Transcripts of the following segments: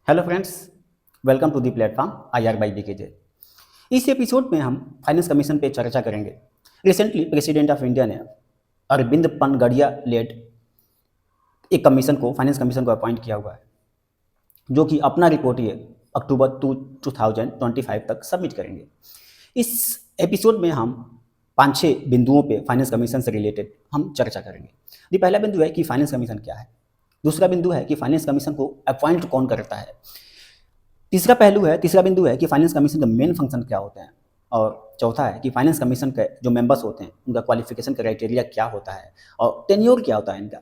Hello friends, welcome to the platform IR by BKJ। इस episode में हम finance commission पे चर्चा करेंगे। रिसेंटली प्रेसिडेंट ऑफ इंडिया ने अरविंद पनगड़िया लेड एक कमीशन को फाइनेंस कमीशन को अपॉइंट किया हुआ है, जो कि अपना रिपोर्ट ये अक्टूबर 2025 तक सबमिट करेंगे। इस एपिसोड में हम 5-6 बिंदुओं पे फाइनेंस कमीशन से रिलेटेड हम चर्चा करेंगे। ये पहला बिंदु है कि फाइनेंस कमीशन क्या है। दूसरा बिंदु है कि फाइनेंस कमीशन को अपॉइंट कौन करता है। तीसरा बिंदु है कि फाइनेंस कमीशन का मेन फंक्शन क्या होते हैं। और चौथा है कि फाइनेंस कमीशन के जो मेंबर्स होते हैं उनका क्वालिफिकेशन क्राइटेरिया क्या होता है और टेन्योर क्या होता है इनका।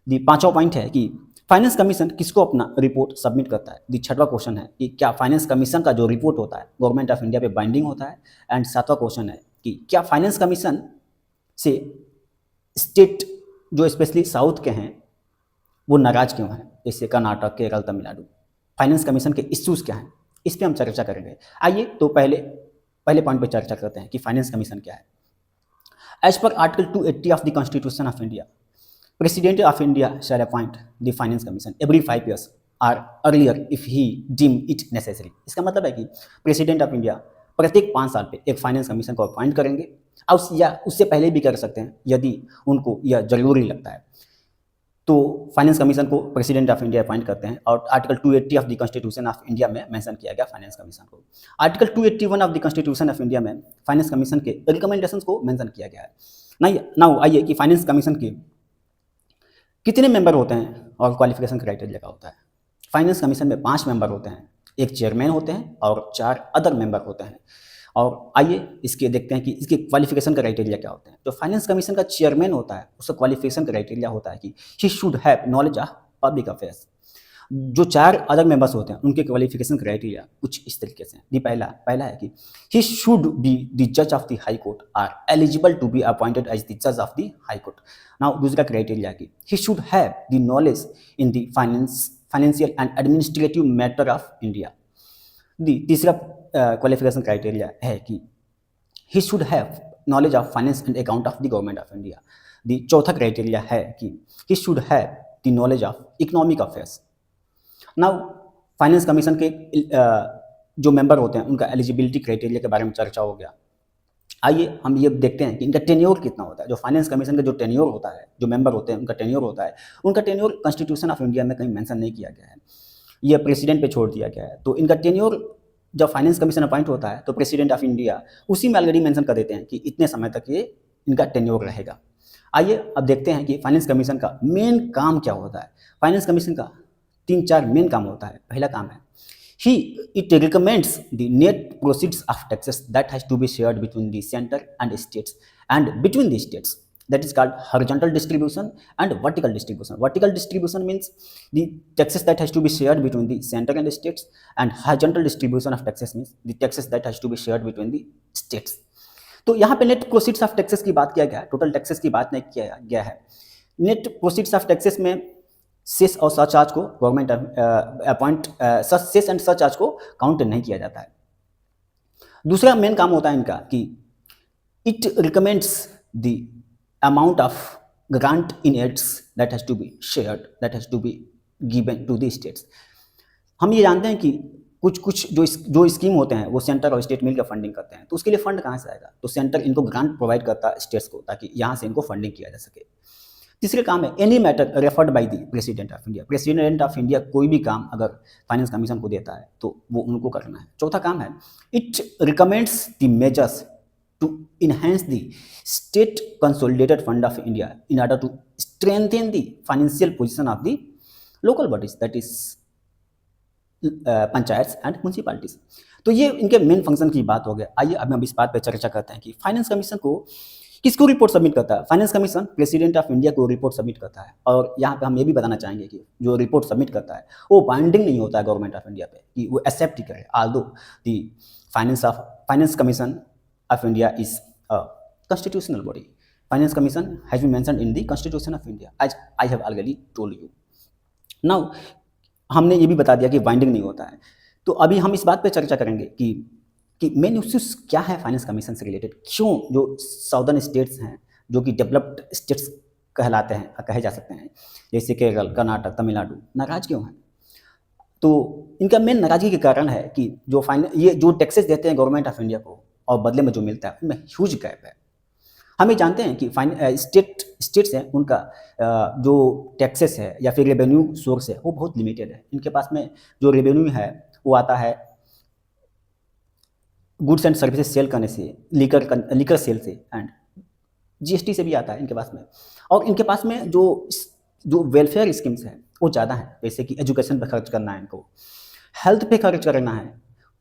दी पांचवा पॉइंट है कि फाइनेंस कमीशन किसको अपना रिपोर्ट सबमिट करता है। दी छठवां क्वेश्चन है कि क्या फाइनेंस कमीशन का जो रिपोर्ट होता है गवर्नमेंट ऑफ इंडिया पे बाइंडिंग होता है। एंड सातवां क्वेश्चन है कि क्या फाइनेंस कमीशन से स्टेट जो स्पेशली साउथ के हैं वो नाराज क्यों हैं, जैसे कर्नाटक, केरल, तमिलनाडु। फाइनेंस कमीशन के इश्यूज क्या हैं, इस पर हम चर्चा करेंगे। आइए तो पहले पॉइंट पे चर्चा करते हैं कि फाइनेंस कमीशन क्या है। As per article 280 of the constitution of India, president of India shall appoint the finance commission every 5 years or earlier if he deem it necessary. इसका मतलब है कि प्रेसिडेंट ऑफ इंडिया प्रत्येक 5 साल पे एक फाइनेंस कमीशन को अपॉइंट करेंगे या उससे पहले भी कर सकते हैं यदि उनको यह जरूरी लगता है। तो फाइनेंस कमीशन को प्रेसिडेंट ऑफ इंडिया अपॉइंट करते हैं और article 280 of the constitution of India में मेंशन किया गया फाइनेंस कमीशन को। Article 281 of the constitution of India में फाइनेंस कमीशन के रिकमेंडेशंस को मेंशन किया गया है। नाउ आइए कि फाइनेंस कमीशन के कितने मेंबर होते हैं और क्वालिफिकेशन क्राइटेरिया क्या होता है। फाइनेंस कमीशन में 5 मेंबर होते हैं, एक चेयरमैन होते हैं और 4 अदर मेंबर होते हैं। और आइए इसके देखते हैं कि इसके क्वालिफिकेशन क्राइटेरिया क्या होते हैं। जो फाइनेंस कमीशन का चेयरमैन होता है उसका क्वालिफिकेशन क्राइटेरिया होता है कि he should have knowledge of public affairs. जो 4 अदर मेंबर्स होते हैं उनके क्वालिफिकेशन क्राइटेरिया कुछ इस तरीके से हैं। पहला है कि ही शुड बी द जज of the high court are eligible to be appointed as the जज of the high court. Now दूसरा क्राइटेरिया कि he should have the knowledge in the financial and administrative matter of India. तीसरा qualification criteria है कि he should have knowledge of finance and account of the government of India. The चौथा criteria है कि he should have the knowledge of economic affairs. Now finance commission के जो member होते हैं उनका एलिजिबिलिटी क्राइटेरिया के बारे में चर्चा हो गया। आइए हम ये देखते हैं कि इनका टेन्योर कितना होता है। जो फाइनेंस कमीशन का जो टेन्योर होता है, जो मेंबर होते हैं उनका टेन्योर होता है, उनका टेन्योर कॉन्स्टिट्यूशन ऑफ इंडिया में कहीं मेंशन नहीं किया गया है, ये प्रेसिडेंट पे छोड़ दिया गया है। तो इनका टेन्योर जब फाइनेंस कमीशन अपॉइंट होता है तो प्रेसिडेंट ऑफ इंडिया उसी में ऑलरेडी मेंशन कर देते हैं कि इतने समय तक ये इनका टेन्योर रहेगा। आइए अब देखते हैं कि फाइनेंस कमीशन का मेन काम क्या होता है। फाइनेंस कमीशन का 3-4 मेन काम होता है। पहला काम है it recommends the net proceeds of taxes that has to be shared between the center and states and between the states. That is called horizontal distribution and vertical distribution. Vertical distribution means the taxes that has to be shared between the center and the states, and horizontal distribution of taxes means the taxes that has to be shared between the states. तो यहाँ पे net proceeds of taxes की बात किया गया है, total taxes की बात नहीं किया गया है। नेट प्रोसीड्स ऑफ टैक्सेस में सेस और सरचार्ज को गवर्नमेंट सेस एंड सरचार्ज को काउंट नहीं किया जाता है। दूसरा मेन काम होता है इनका कि it recommends the amount of grant in aids that has to be shared, that has to be given to the states. हम ये जानते हैं कि कुछ जो स्कीम होते हैं वो सेंटर और स्टेट मिलकर फंडिंग करते हैं, तो उसके लिए फंड कहाँ से आएगा। तो सेंटर इनको ग्रांट प्रोवाइड करता है स्टेट्स को, ताकि यहाँ से इनको फंडिंग किया जा सके। तीसरे काम है any matter referred by the president of India. President of India कोई भी काम अगर फाइनेंस कमीशन को देता है तो वो उनको करना है। चौथा काम है it recommends the measures to enhance the state consolidated fund of India in order to strengthen the financial position of the local bodies, that is panchayat and municipalities. तो ये इनके मेन फंक्शन की बात हो गया। आइए अब हम इस बात पर चर्चा करते हैं कि फाइनेंस कमीशन को किसको रिपोर्ट सबमिट करता है। Finance commission president of India को रिपोर्ट सबमिट करता है। और यहाँ पे हम ये भी बताना चाहेंगे कि जो रिपोर्ट सबमिट करता है वो बाइंडिंग नहीं होता है गवर्नमेंट ऑफ इंडिया पे कि वो एक्सेप्ट ही करे। Although the finance commission of India is a constitutional body. Finance commission has been mentioned in the constitution of India as I have already told you. Now हमने ये भी बता दिया कि बाइंडिंग नहीं होता है। तो अभी हम इस बात पे चर्चा करेंगे कि मेन इश्यूज क्या है फाइनेंस कमीशन से रिलेटेड। क्यों जो साउदर्न स्टेट्स हैं, जो कि डेवलप्ड स्टेट्स कहलाते हैं, कहे जा सकते हैं, जैसे केरल, कर्नाटक, तमिलनाडु, नाराज क्यों हैं। तो इनका मेन नाराज़गी के कारण है कि ये जो टैक्सेस देते हैं गवर्नमेंट ऑफ इंडिया को और बदले में जो मिलता है, उनमें ह्यूज गैप है। हम ये जानते हैं कि स्टेट्स हैं, उनका जो टैक्सेस है या फिर रेवेन्यू सोर्स है, वो बहुत लिमिटेड है। इनके पास में जो रेवेन्यू है, वो आता है गुड्स एंड सर्विसेज सेल करने से, लिकर सेल से, एंड जीएसटी से भी आता है इनके पास में। और इनके पास में जो वेलफेयर स्कीम्स हैं वो ज़्यादा हैं, जैसे कि एजुकेशन पे खर्च करना है इनको, हेल्थ पे खर्च करना है,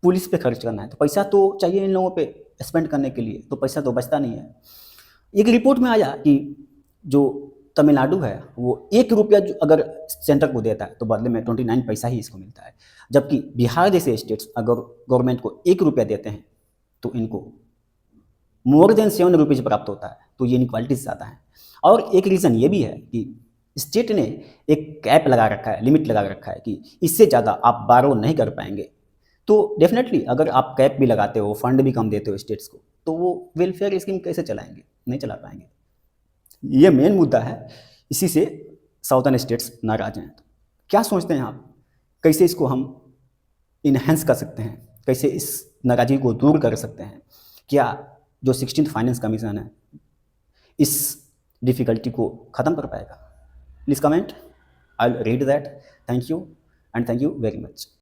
पुलिस पे खर्च करना है, तो पैसा तो चाहिए इन लोगों पे स्पेंड करने के लिए, तो पैसा तो बचता नहीं है। एक रिपोर्ट में आया कि जो तमिलनाडु है वो 1 रुपया जो अगर सेंटर को देता है तो बदले में 29 पैसा ही इसको मिलता है, जबकि बिहार जैसे स्टेट्स अगर गवर्नमेंट को 1 रुपया देते हैं तो इनको मोर देन 7 रुपीज़ प्राप्त होता है। तो ये इनक्वालिटी ज़्यादा है। और एक रीज़न ये भी है कि स्टेट ने एक कैप लगा रखा है, लिमिट लगा रखा है कि इससे ज़्यादा आप बारो नहीं कर पाएंगे। तो डेफिनेटली अगर आप कैप भी लगाते हो, फंड भी कम देते हो स्टेट्स को, तो वो वेलफेयर स्कीम कैसे चलाएंगे? नहीं चला पाएंगे। ये मेन मुद्दा है, इसी से साउथर्न स्टेट्स नाराज हैं। तो क्या सोचते हैं आप, कैसे इसको हम इन्हेंस कर सकते हैं, कैसे इस नाराजगी को दूर कर सकते हैं? क्या जो 16th फाइनेंस कमीशन है इस डिफ़िकल्टी को ख़त्म कर पाएगा? Please comment, I will read that. Thank you and thank you very much.